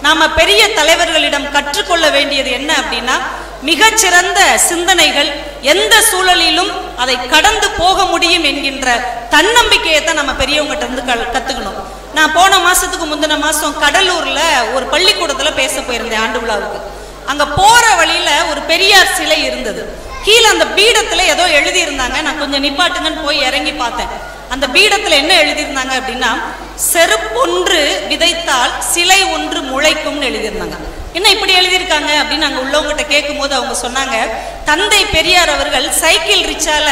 நாம பெரிய தலைவர்களிடம் கற்றுக்கொள்ள வேண்டியது என்ன அப்படின்னா, மிகச்சிறந்த சிந்தனைகள், எந்த சூழலிலும் அதை கடந்து போக முடியும் என்கின்ற தன்னம்பிக்கையை தான் நம்ம பெரியவங்ககிட்ட இருந்து கத்துக்கணும். நான் போன மாசத்துக்கு முந்தின மாசம் கடலூர்ல ஒரு பள்ளிக்கூடத்துல பேச போயிருந்தேன் ஆண்டு விழாவுக்கு. அங்க போற வழியில ஒரு பெரியார் சிலை இருந்தது. கீழே அந்த பீடத்துல ஏதோ எழுதி இருந்தாங்க. நான் கொஞ்சம் நிப்பாட்டுங்கன்னு போய் இறங்கி பார்த்தேன். அந்த பீடத்துல என்ன எழுதியிருந்தாங்க அப்படின்னா, செருப்பொன்று விதைத்தால் சிலை ஒன்று முளைக்கும்னு எழுதியிருந்தாங்க. என்ன இப்படி எழுதியிருக்காங்க அப்படின்னு அங்க உள்ளவங்ககிட்ட கேட்கும் போது அவங்க சொன்னாங்க, தந்தை பெரியார் அவர்கள் சைக்கிள் ரிச்சால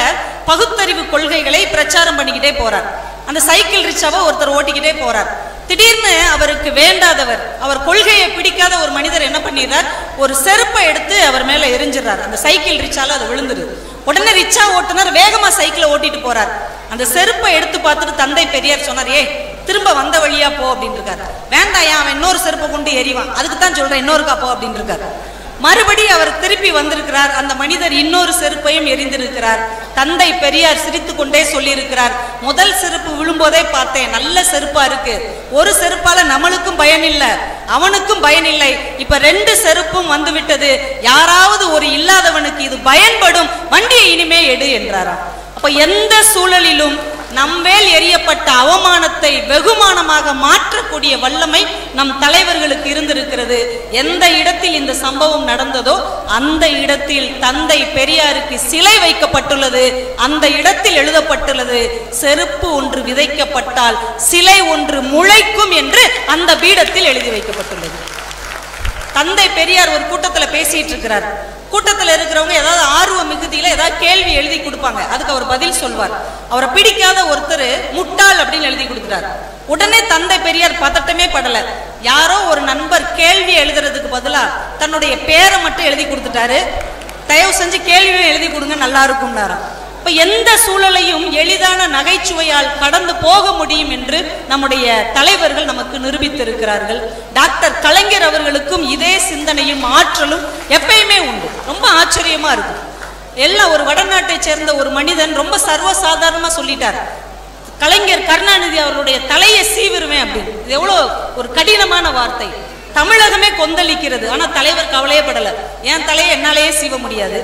பகுத்தறிவு கொள்கைகளை பிரச்சாரம் பண்ணிக்கிட்டே போறார். அந்த சைக்கிள் ரிச்சாவை ஒருத்தர் ஓட்டிக்கிட்டே போறார். திடீர்னு அவருக்கு வேண்டாதவர், அவர் கொள்கையை பிடிக்காத ஒரு மனிதர் என்ன பண்ணிடுறார், ஒரு செருப்பை எடுத்து அவர் மேல எரிஞ்சிடறார். அந்த சைக்கிள் ரிச்சால அது விழுந்துருது. உடனே ரிச்சா ஓட்டுனர் வேகமா சைக்கிளை ஓட்டிட்டு போறார். அந்த செருப்பை எடுத்து பார்த்துட்டு தந்தை பெரியார் சொன்னார், ஏ திரும்ப வந்த வழியா போ அப்படின்னு இருக்காரு. வேண்டாம், அவன் இன்னொரு செருப்பை கொண்டு எறிவான், அதுக்கு தான் சொல்றேன் இன்னொருக்கா போ அப்படின்னு இருக்காரு. மறுபடியும் அவர் திருப்பி வந்திருக்கிறார். அந்த மனிதர் இன்னொரு செருப்பையும் எரிந்திருக்கிறார். தந்தை பெரியார் சிரித்து கொண்டே சொல்லி இருக்கிறார், முதல் செருப்பு விழும்போதே பார்த்தேன், நல்ல செருப்பா இருக்கு, ஒரு செருப்பால நம்மளுக்கும் பயன் இல்லை அவனுக்கும் பயன் இல்லை, இப்ப 2 செருப்பும் வந்து விட்டது, யாராவது ஒரு இல்லாதவனுக்கு இது பயன்படும், வண்டியை இனிமே எடு என்றாராம். அப்ப எந்த சூழலிலும் நம்மேல் எரியப்பட்ட அவமானத்தை வெகுமானமாக மாற்றக்கூடிய வல்லமை நம் தலைவர்களுக்கு இருந்திருக்கிறது. எந்த இடத்தில் இந்த சம்பவம் நடந்ததோ அந்த இடத்தில் தந்தை பெரியாருக்கு சிலை வைக்கப்பட்டுள்ளது. அந்த இடத்தில் எழுதப்பட்டுள்ளது, செருப்பு ஒன்று விதைக்கப்பட்டால் சிலை ஒன்று முளைக்கும் என்று அந்த பீடத்தில் எழுதி வைக்கப்பட்டுள்ளது. தந்தை பெரியார் ஒரு கூட்டத்தில் பேசிட்டு இருக்கிறார். கூட்டத்தில் இருக்கிறவங்க ஏதாவது ஆர்வ மிகுதியில ஏதாவது கேள்வி எழுதி கொடுப்பாங்க, அதுக்கு அவர் பதில் சொல்வார். அவரை பிடிக்காத ஒருத்தர் முட்டாள் அப்படின்னு எழுதி கொடுக்கிறார். உடனே தந்தை பெரியார் பதட்டமே படல. யாரோ ஒரு நண்பர் கேள்வி எழுதுறதுக்கு பதிலா தன்னுடைய பேரை மட்டும் எழுதி கொடுத்துட்டாரு. தயவு செஞ்சு கேள்வியும் எழுதி கொடுங்க, நல்லா இருக்கும். இப்ப எந்த சூழலையும் எளிதான நகைச்சுவையால் கடந்து போக முடியும் என்று நம்முடைய தலைவர்கள் நமக்கு நிரூபித்திருக்கிறார்கள். டாக்டர் கலைஞர் அவர்களுக்கும் இதே சிந்தனையும் ஆற்றலும் எப்பயுமே உண்டு. ரொம்ப ஆச்சரியமா இருக்கு. எல்லாம் ஒரு வடநாட்டை சேர்ந்த ஒரு மனிதன் ரொம்ப சர்வசாதாரணமா சொல்லிட்டார், கலைஞர் கருணாநிதி அவருடைய தலையை சீவிருவேன் அப்படின்னு. இது எவ்வளவு ஒரு கடினமான வார்த்தை. தமிழகமே கொந்தளிக்கிறது, ஆனா தலைவர் கவலையே படல. என் தலையை என்னாலேயே சீவ முடியாது,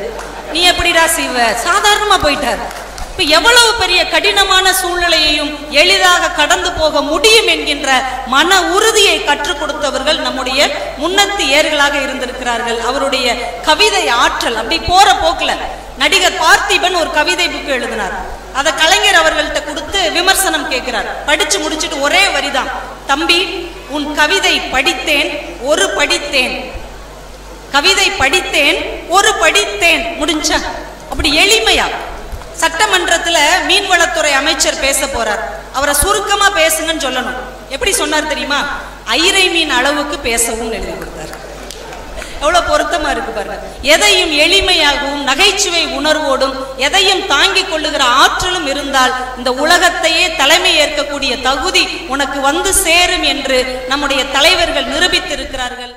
நீ எப்படிடா சீவ, சாதாரணமா போயிட்டார். இப்ப எவ்வளவு பெரிய கடினமான சூழ்நிலையையும் எளிதாக கடந்து போக முடியும் என்கின்ற மன உறுதியை கற்றுக் கொடுத்தவர்கள் நம்முடைய முன்னத்தி ஏர்களாக இருந்திருக்கிறார்கள். அவருடைய கவிதை ஆற்றல் அப்படி போற போக்குல நடிகர் பார்த்திபன் ஒரு கவிதை புக்கு எழுதினார். அதை கலைஞர் அவர்கள்ட்ட கொடுத்து விமர்சனம் கேட்கிறார். படிச்சு முடிச்சுட்டு ஒரே வரிதான், தம்பி உன் கவிதை படித்தேன் ஒரு படித்தேன், கவிதை படித்தேன் ஒரு படித்தேன், முடிஞ்சா. அப்படி எளிமையா. சட்டமன்றத்துல மீன்வளத்துறை அமைச்சர் பேச போறார், அவரை சுருக்கமா பேசுங்கன்னு சொல்லணும். எப்படி சொன்னார் தெரியுமா, ஐரை மீன் அளவுக்கு பேசவும் எழுதி கொடுத்தார். எவ்வளவு பொருத்தமா இருக்கு பாருங்க. எதையும் எளிமையாகவும் நகைச்சுவை உணர்வோடும் எதையும் தாங்கிக் கொள்ளுகிற ஆற்றலும் இருந்தால் இந்த உலகத்தையே தலைமை ஏற்கக்கூடிய தகுதி உனக்கு வந்து சேரும் என்று நம்முடைய தலைவர்கள் நிரூபித்திருக்கிறார்கள்.